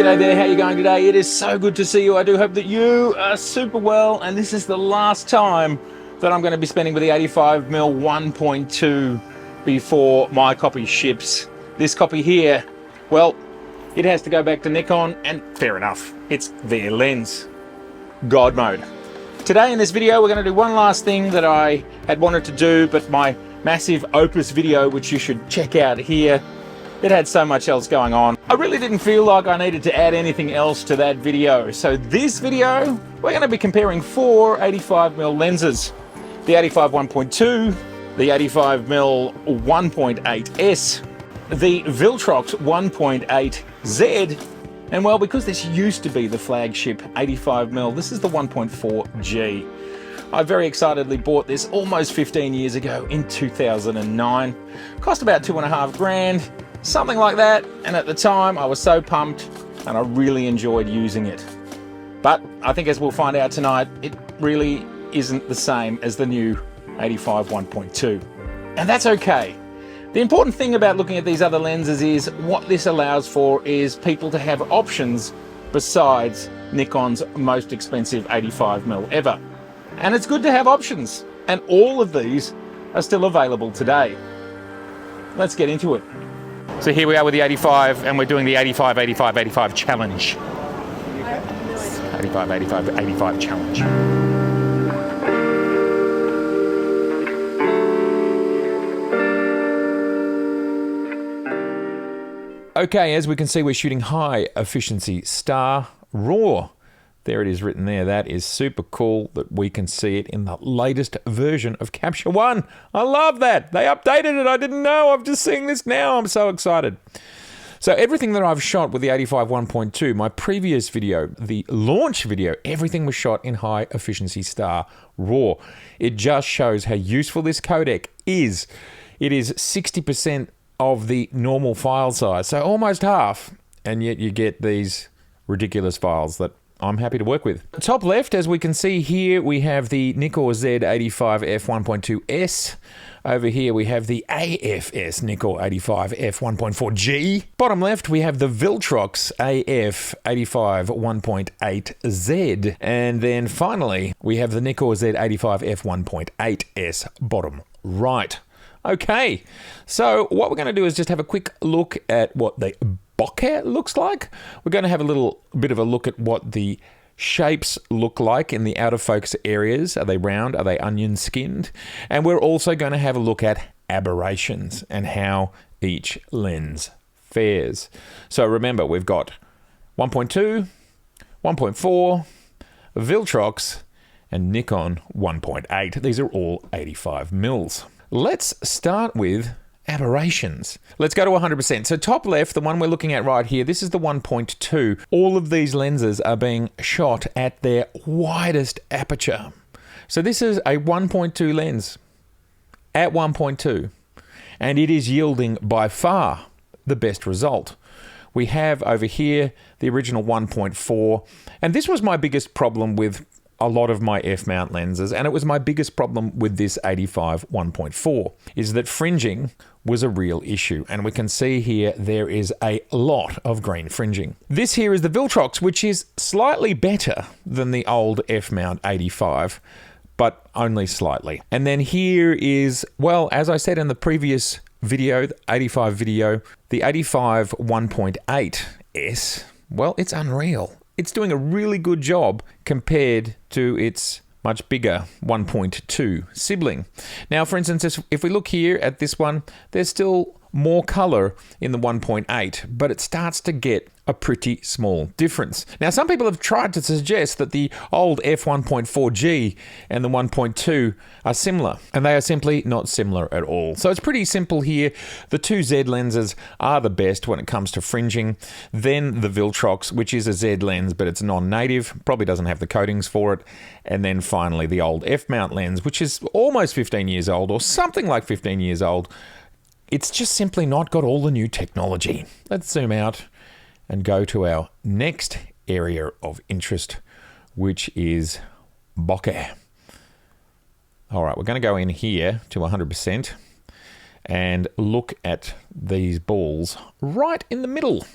G'day there, how are you going today? It is so good to see you. I do hope that you are super well, and this is the last time that I'm going to be spending with the 85mm 1.2 before my copy ships. This copy here, well, it has to go back to Nikon, and fair enough, it's their lens. God mode. Today in this video, we're going to do one last thing that I had wanted to do, but my massive Opus video, which you should check out here, it had so much else going on. I really didn't feel like I needed to add anything else to that video. So this video, we're going to be comparing four 85mm lenses. The 85 1.2, the 85mm 1.8S, the Viltrox 1.8Z, and well, because this used to be the flagship 85mm, this is the 1.4G. I very excitedly bought this almost 15 years ago in 2009. Cost about $2.5 grand. Something like that, and at the time I was so pumped and I really enjoyed using it. But I think, as we'll find out tonight, it really isn't the same as the new 85 1.2. And that's okay. The important thing about looking at these other lenses is what this allows for is people to have options besides Nikon's most expensive 85mm ever. And it's good to have options, and all of these are still available today. Let's get into it. So here we are with the 85, and we're doing the 85, 85, 85 challenge. 85, 85, 85 challenge. Okay, as we can see, we're shooting high efficiency star raw. There it is written there. That is super cool that we can see it in the latest version of Capture One. I love that. They updated it. I didn't know. I'm just seeing this now. I'm so excited. So everything that I've shot with the 85 1.2, my previous video, the launch video, everything was shot in high efficiency star raw. It just shows how useful this codec is. It is 60% of the normal file size, so almost half, and yet you get these ridiculous files that I'm happy to work with. Top left, as we can see here, we have the NIKKOR Z 85 f1.2S. Over here we have the AF-S NIKKOR 85 f1.4G. Bottom left we have the Viltrox AF 85 1.8Z. And then finally we have the NIKKOR Z 85 f1.8S bottom right. Okay, so what we're going to do is just have a quick look at what the Bokeh looks like. We're going to have a little bit of a look at what the shapes look like in the out of focus areas. Are they round? Are they onion skinned? And we're also going to have a look at aberrations and how each lens fares. So remember, we've got 1.2, 1.4, Viltrox, and Nikon 1.8. These are all 85mm. Let's start with aberrations. Let's go to 100%. So top left, the one we're looking at right here, this is the 1.2. All of these lenses are being shot at their widest aperture. So this is a 1.2 lens at 1.2, and it is yielding by far the best result. We have over here the original 1.4, and this was my biggest problem with a lot of my f-mount lenses, and it was my biggest problem with this 85 1.4, is that fringing was a real issue, and we can see here there is a lot of green fringing. This here is the Viltrox, which is slightly better than the old f-mount 85, but only slightly. And then here is, well, as I said in the previous video, the 85 video, the 85 1.8S, well, it's unreal. It's doing a really good job compared to its much bigger 1.2 sibling. Now, for instance, if we look here at this one, there's still more color in the 1.8, but it starts to get a pretty small difference. Now, some people have tried to suggest that the old f1.4G and the 1.2 are similar, and they are simply not similar at all. So it's pretty simple here. The two Z lenses are the best when it comes to fringing. Then the Viltrox, which is a Z lens, but it's non-native, probably doesn't have the coatings for it. And then finally the old f-mount lens, which is almost 15 years old, or something like 15 years old. It's just simply not got all the new technology. Let's zoom out and go to our next area of interest, which is Bokeh. All right, we're going to go in here to 100% and look at these balls right in the middle.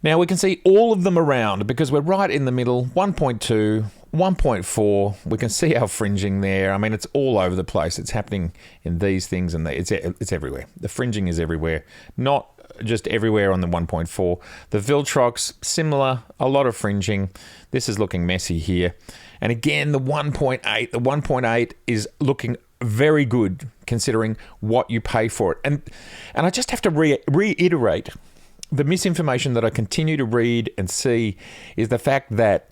Now we can see all of them around because we're right in the middle, 1.2, 1.4. We can see our fringing there. I mean, it's all over the place. It's happening in these things and it's everywhere. The fringing is everywhere, not just everywhere on the 1.4. The Viltrox, similar, a lot of fringing. This is looking messy here. And again, the 1.8 is looking very good considering what you pay for it. And I just have to reiterate the misinformation that I continue to read and see is the fact that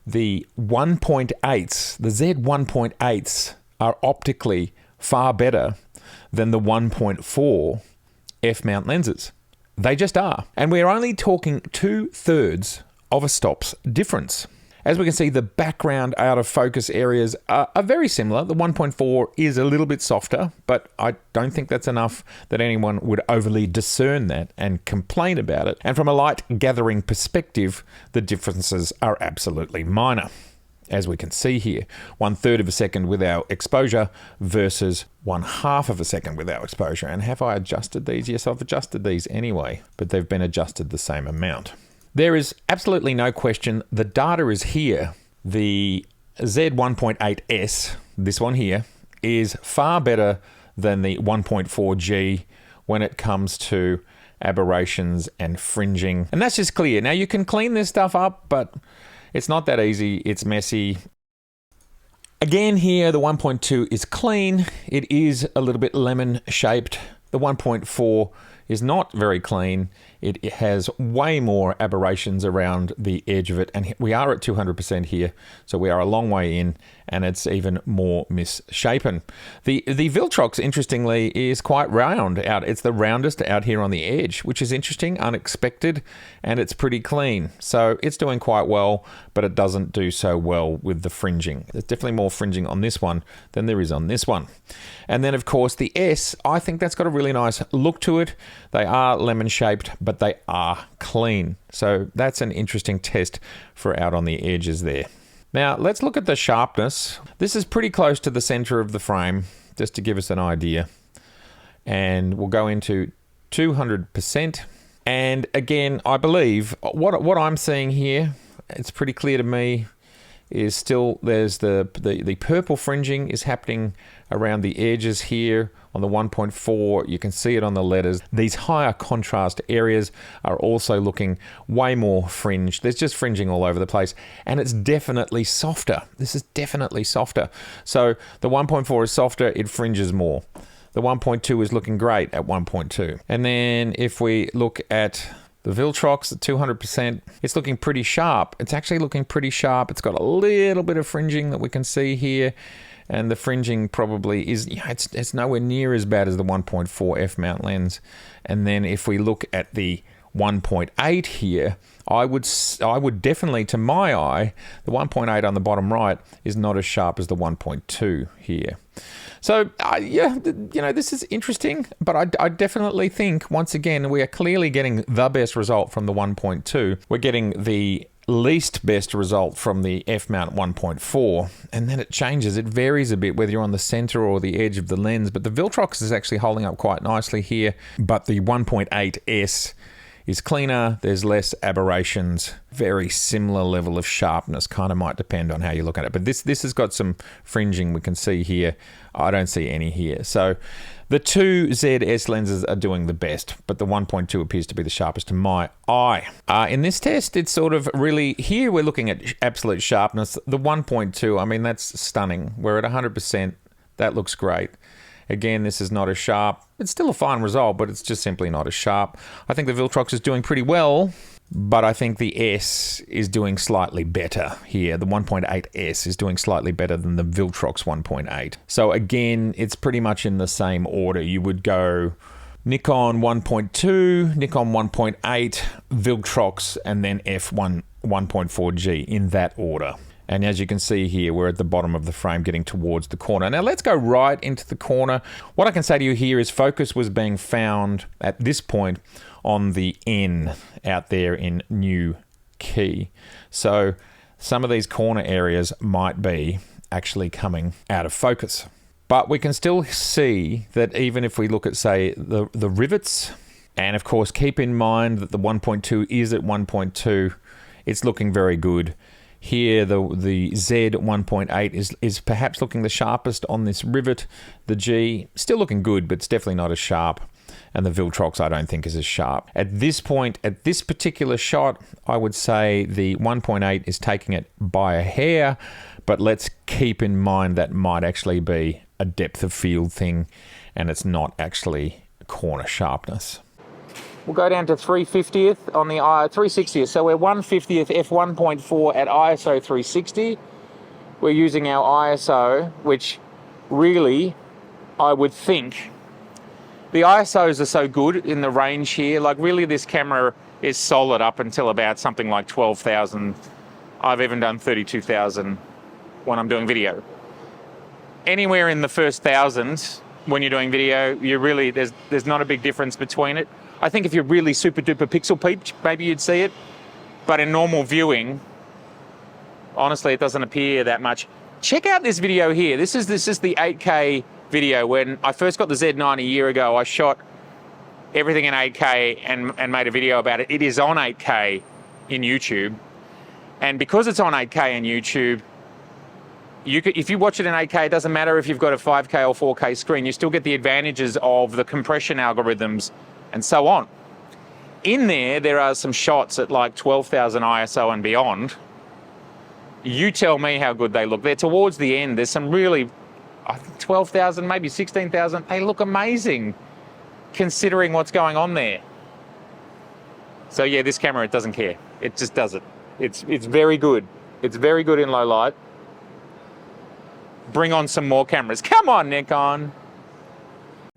the 1.8s, the Z 1.8s are optically far better than the 1.4 f-mount lenses. They just are. And we're only talking 2/3 of a stop's difference. As we can see, the background out of focus areas are very similar. The 1.4 is a little bit softer, but I don't think that's enough that anyone would overly discern that and complain about it. And from a light gathering perspective, the differences are absolutely minor. As we can see here, 1/3 of a second with our exposure versus 1/2 of a second with our exposure. And have I adjusted these? Yes, I've adjusted these anyway, but they've been adjusted the same amount. There is absolutely no question. The data is here. The Z 1.8S, this one here, is far better than the 1.4G when it comes to aberrations and fringing. And that's just clear. Now you can clean this stuff up, but it's not that easy. It's messy. Again here, the 1.2 is clean. It is a little bit lemon shaped. The 1.4 is not very clean. It has way more aberrations around the edge of it. And we are at 200% here. So we are a long way in and it's even more misshapen. The Viltrox, interestingly, is quite round out. It's the roundest out here on the edge, which is interesting, unexpected, and it's pretty clean. So it's doing quite well, but it doesn't do so well with the fringing. There's definitely more fringing on this one than there is on this one. And then, of course, the S, I think that's got a really nice look to it. They are lemon-shaped, but they are clean. So that's an interesting test for out on the edges there. Now, let's look at the sharpness. This is pretty close to the center of the frame, just to give us an idea. And we'll go into 200%. And again, I believe what I'm seeing here, it's pretty clear to me, is still there's the purple fringing is happening around the edges here on the 1.4. You can see it on the letters. These higher contrast areas are also looking way more fringed. There's just fringing all over the place, and it's definitely softer. This is definitely softer. So the 1.4 is softer, it fringes more. The 1.2 is looking great at 1.2. And then if we look at the Viltrox at 200%, it's looking pretty sharp. It's actually looking pretty sharp. It's got a little bit of fringing that we can see here. And the fringing probably is, it's nowhere near as bad as the 1.4 f-mount lens. And then if we look at the 1.8 here, I would definitely, to my eye, the 1.8 on the bottom right is not as sharp as the 1.2 here. So, yeah, this is interesting, but I definitely think, once again, we are clearly getting the best result from the 1.2. We're getting the least best result from the f-mount 1.4, and then it changes. It varies a bit whether you're on the center or the edge of the lens, but the Viltrox is actually holding up quite nicely here, but the 1.8S is cleaner, there's less aberrations, very similar level of sharpness, kind of might depend on how you look at it. But this has got some fringing we can see here. I don't see any here. So the two ZS lenses are doing the best, but the 1.2 appears to be the sharpest to my eye. In this test, it's sort of really, here we're looking at absolute sharpness. The 1.2, I mean, that's stunning. We're at 100%. That looks great. Again, this is not as sharp. It's still a fine result, but it's just simply not as sharp. I think the Viltrox is doing pretty well, but I think the S is doing slightly better here. The 1.8S is doing slightly better than the Viltrox 1.8. So again, it's pretty much in the same order. You would go Nikon 1.2, Nikon 1.8, Viltrox, and then F1 1.4G in that order. And as you can see here, we're at the bottom of the frame getting towards the corner. Now let's go right into the corner. What I can say to you here is focus was being found at this point on the N out there in New Key. So some of these corner areas might be actually coming out of focus. But we can still see that even if we look at, say, the rivets And of course, keep in mind that the 1.2 is at 1.2. It's looking very good. Here, the Z 1.8 is perhaps looking the sharpest on this rivet. The G, still looking good, but it's definitely not as sharp. And the Viltrox, I don't think, is as sharp. At this point, at this particular shot, I would say the 1.8 is taking it by a hair, but let's keep in mind that might actually be a depth of field thing, and it's not actually corner sharpness. We'll go down to 350th on the 360th. So we're 150th f1.4 at ISO 360. We're using our ISO, which really, I would think, the ISOs are so good in the range here. Like really, this camera is solid up until about something like 12,000. I've even done 32,000 when I'm doing video. Anywhere in the first 1,000 when you're doing video, you really there's not a big difference between it. I think if you're really super duper pixel peaked, maybe you'd see it. But in normal viewing, honestly, it doesn't appear that much. Check out this video here. This is the 8K video. When I first got the Z9 a year ago, I shot everything in 8K and made a video about it. It is on 8K in YouTube. And because it's on 8K in YouTube, if you watch it in 8K, it doesn't matter if you've got a 5K or 4K screen, you still get the advantages of the compression algorithms and so on. In there are some shots at like 12,000 ISO and beyond. You tell me how good they look. They're towards the end. There's some really, I think 12,000, maybe 16,000. They look amazing considering what's going on there. So yeah, this camera, it doesn't care. It just does it. It's very good. It's very good in low light. Bring on some more cameras. Come on, Nikon.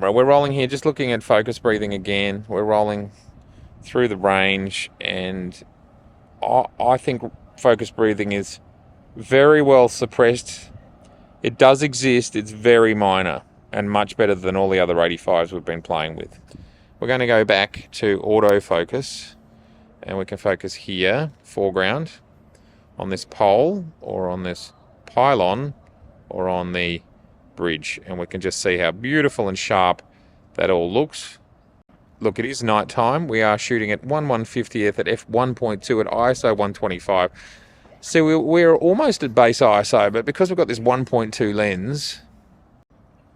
Right, we're rolling here, just looking at focus breathing again. We're rolling through the range, and I think focus breathing is very well suppressed. It does exist, it's very minor, and much better than all the other 85s we've been playing with. We're going to go back to autofocus, and we can focus here, foreground, on this pole, or on this pylon, or on the bridge, and we can just see how beautiful and sharp that all looks. Look, it is night time. We are shooting at 1/150th at f1.2 at ISO 125. So we're almost at base ISO, but because we've got this 1.2 lens,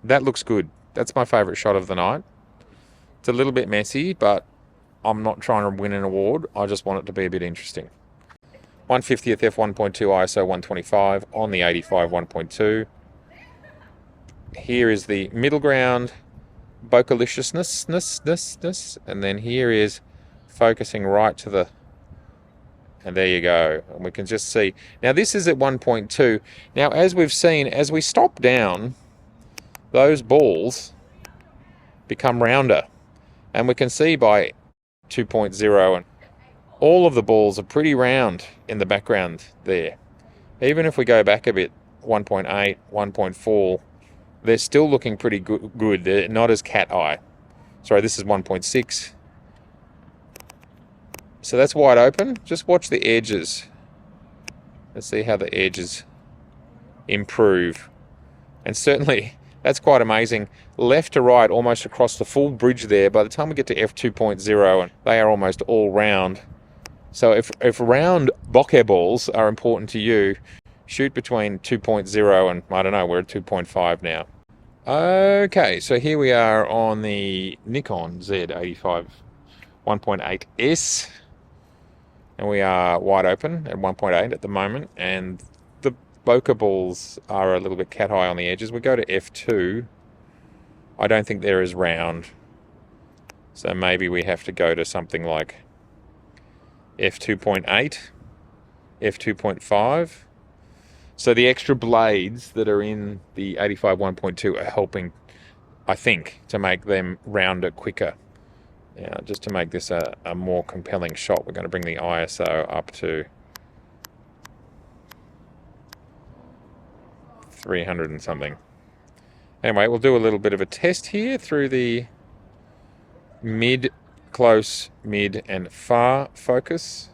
that looks good. That's my favorite shot of the night. It's a little bit messy, but I'm not trying to win an award. I just want it to be a bit interesting. 1/50th f1.2 ISO 125 on the 85 1.2. Here is the middle ground, bokeliciousness, and then here is focusing right to the, and there you go. And we can just see. Now this is at 1.2. Now as we've seen, as we stop down, those balls become rounder. And we can see by 2.0, and all of the balls are pretty round in the background there. Even if we go back a bit, 1.8, 1.4, they're still looking pretty good. They're not as cat eye. Sorry, this is 1.6. So that's wide open. Just watch the edges. Let's see how the edges improve. And certainly, that's quite amazing. Left to right, almost across the full bridge there. By the time we get to f2.0, and they are almost all round. So if round bokeh balls are important to you, shoot between 2.0 and, I don't know, we're at 2.5 now. Okay, so here we are on the Nikon Z85 1.8S. And we are wide open at 1.8 at the moment. And the bokeh balls are a little bit cat high on the edges. We go to f2. I don't think they're as round. So maybe we have to go to something like f2.8, f2.5. So the extra blades that are in the 85 1.2 are helping, I think, to make them rounder quicker. Now, just to make this a more compelling shot, we're going to bring the ISO up to 300 and something. Anyway, we'll do a little bit of a test here through the mid, close, mid, and far focus.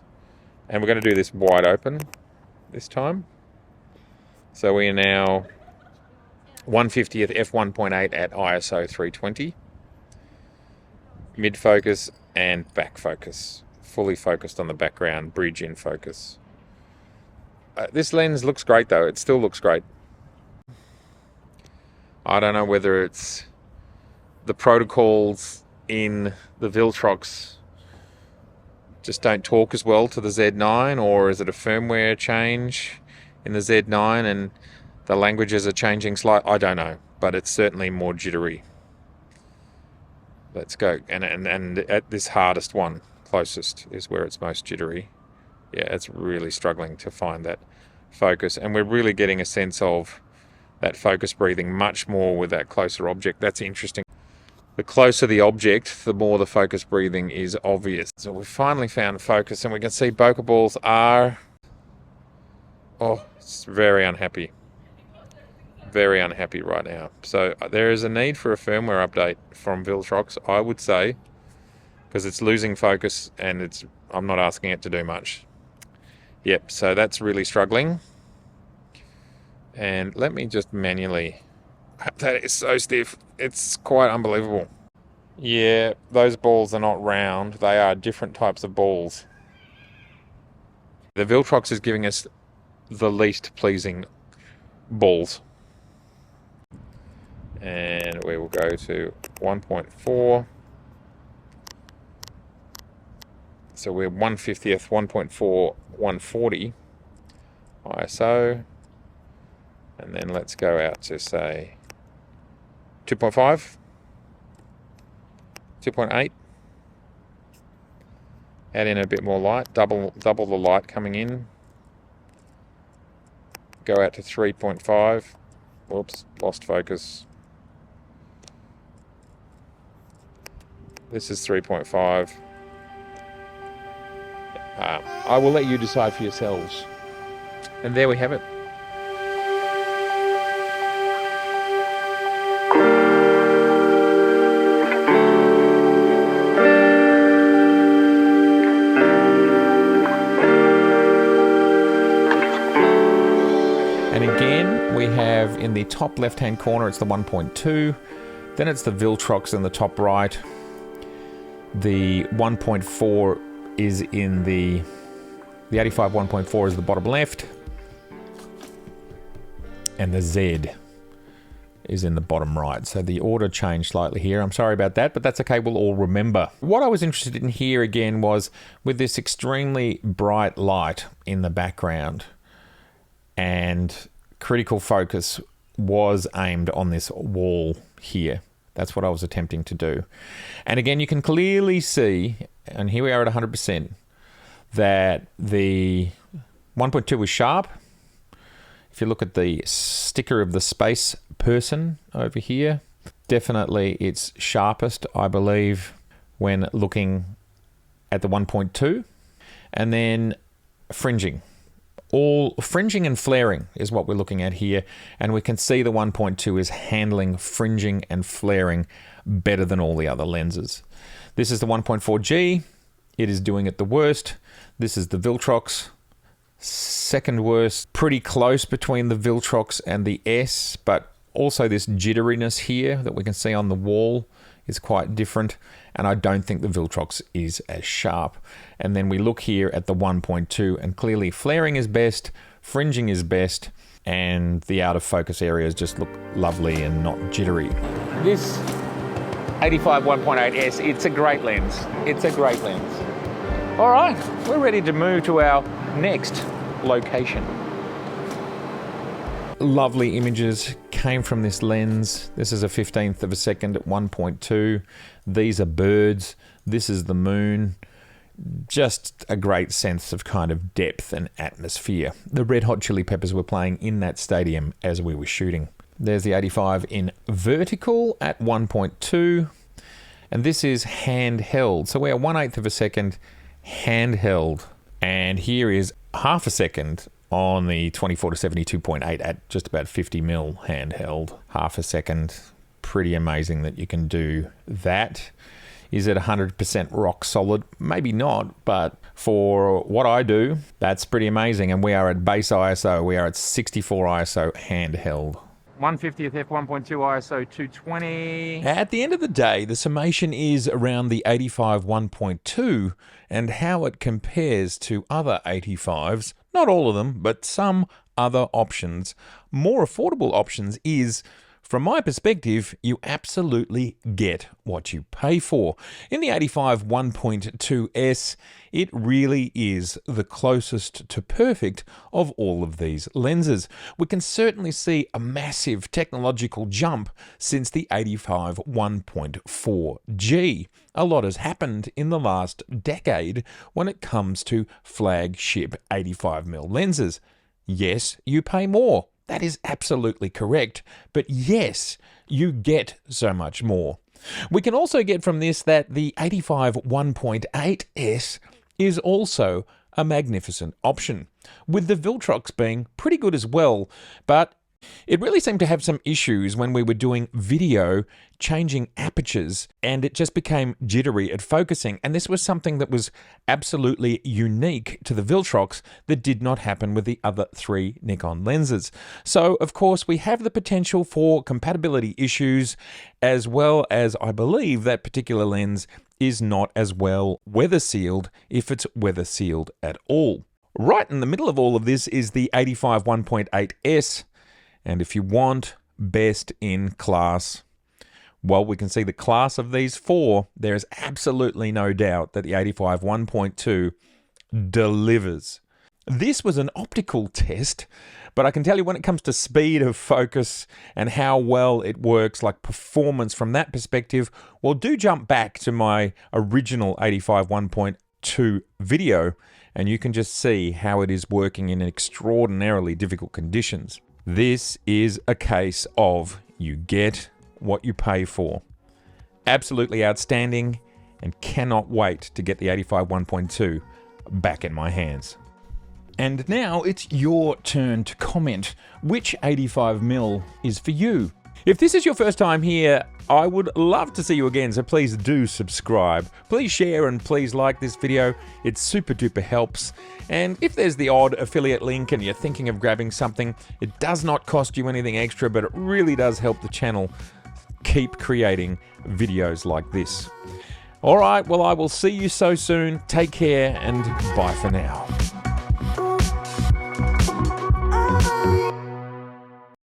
And we're going to do this wide open this time. So we are now 1/50th f1.8 at ISO 320. mid focus and back focus. Fully focused on the background, bridge in focus. This lens looks great though, it still looks great. I don't know whether it's the protocols in the Viltrox just don't talk as well to the Z9, or is it a firmware change in the Z9 and the languages are changing slightly? I don't know, but it's certainly more jittery. Let's go, and at this hardest one, closest, is where it's most jittery. Yeah, it's really struggling to find that focus, and we're really getting a sense of that focus breathing much more with that closer object. That's interesting. The closer the object, the more the focus breathing is obvious. So we've finally found focus, and we can see bokeh balls are, oh, it's very unhappy. Very unhappy right now. So there is a need for a firmware update from Viltrox, I would say, because it's losing focus, and I'm not asking it to do much. Yep, so that's really struggling. And let me just manually, that is so stiff, it's quite unbelievable. Yeah, those balls are not round, they are different types of balls. The Viltrox is giving us the least pleasing balls. And we will go to 1.4. So we're 1/50th, 1.4, 140 ISO. And then let's go out to say 2.5, 2.8. Add in a bit more light, double the light coming in. Go out to 3.5. Whoops, lost focus. This is 3.5. I will let you decide for yourselves. And there we have it. And again, we have in the top left-hand corner, it's the 1.2. Then it's the Viltrox in the top right. The 1.4 is in the 85 1.4 is the bottom left. And the Z is in the bottom right. So the order changed slightly here. I'm sorry about that, but that's okay. We'll all remember. What I was interested in here again was with this extremely bright light in the background, and critical focus was aimed on this wall here. That's what I was attempting to do. And again, you can clearly see, and here we are at 100%, that the 1.2 was sharp. If you look at the sticker of the space person over here, definitely it's sharpest, I believe, when looking at the 1.2. And then fringing. All fringing and flaring is what we're looking at here, and we can see the 1.2 is handling fringing and flaring better than all the other lenses. This is the 1.4G. It is doing it the worst. This is the Viltrox, second worst. Pretty close between the Viltrox and the S, but also this jitteriness here that we can see on the wall is quite different, and I don't think the Viltrox is as sharp. And then we look here at the 1.2, and clearly flaring is best, fringing is best, and the out of focus areas just look lovely and not jittery. This 85 1.8S, it's a great lens. It's a great lens. All right, we're ready to move to our next location. Lovely images came from this lens. This is a 15th of a second at 1.2. These are birds. This is the moon. Just a great sense of kind of depth and atmosphere. The Red Hot Chili Peppers were playing in that stadium as we were shooting. There's the 85 in vertical at 1.2. And this is handheld. So we're 1/8 of a second handheld. And here is half a second on the 24 to 72.8 at just about 50 mil handheld. Half a second. Pretty amazing that you can do that. Is it 100% rock solid? Maybe not, but for what I do, that's pretty amazing. And we are at base ISO. We are at 64 ISO handheld. 1/50th f1.2 ISO 220. At the end of the day, the summation is around the 85 1.2 and how it compares to other 85s, not all of them, but some other options, more affordable options, is, from my perspective, you absolutely get what you pay for. In the 85 1.2S, it really is the closest to perfect of all of these lenses. We can certainly see a massive technological jump since the 85 1.4G. A lot has happened in the last decade when it comes to flagship 85mm lenses. Yes, you pay more. That is absolutely correct. But yes, you get so much more. We can also get from this that the 85 1.8S is also a magnificent option, with the Viltrox being pretty good as well, but it really seemed to have some issues when we were doing video, changing apertures, and it just became jittery at focusing. And this was something that was absolutely unique to the Viltrox that did not happen with the other three Nikon lenses. So, of course, we have the potential for compatibility issues, as well as I believe that particular lens is not as well weather sealed, if it's weather sealed at all. Right in the middle of all of this is the 85 1.8S. And if you want best in class, well, we can see the class of these four. There is absolutely no doubt that the 85 1.2 delivers. This was an optical test, but I can tell you when it comes to speed of focus and how well it works, like performance from that perspective, well, do jump back to my original 85 1.2 video, and you can just see how it is working in extraordinarily difficult conditions. This is a case of you get what you pay for. Absolutely outstanding, and cannot wait to get the 85 1.2 back in my hands. And now it's your turn to comment which 85mm is for you. If this is your first time here, I would love to see you again, so please do subscribe. Please share and please like this video. It super duper helps. And if there's the odd affiliate link and you're thinking of grabbing something, it does not cost you anything extra, but it really does help the channel keep creating videos like this. All right, well, I will see you so soon. Take care and bye for now.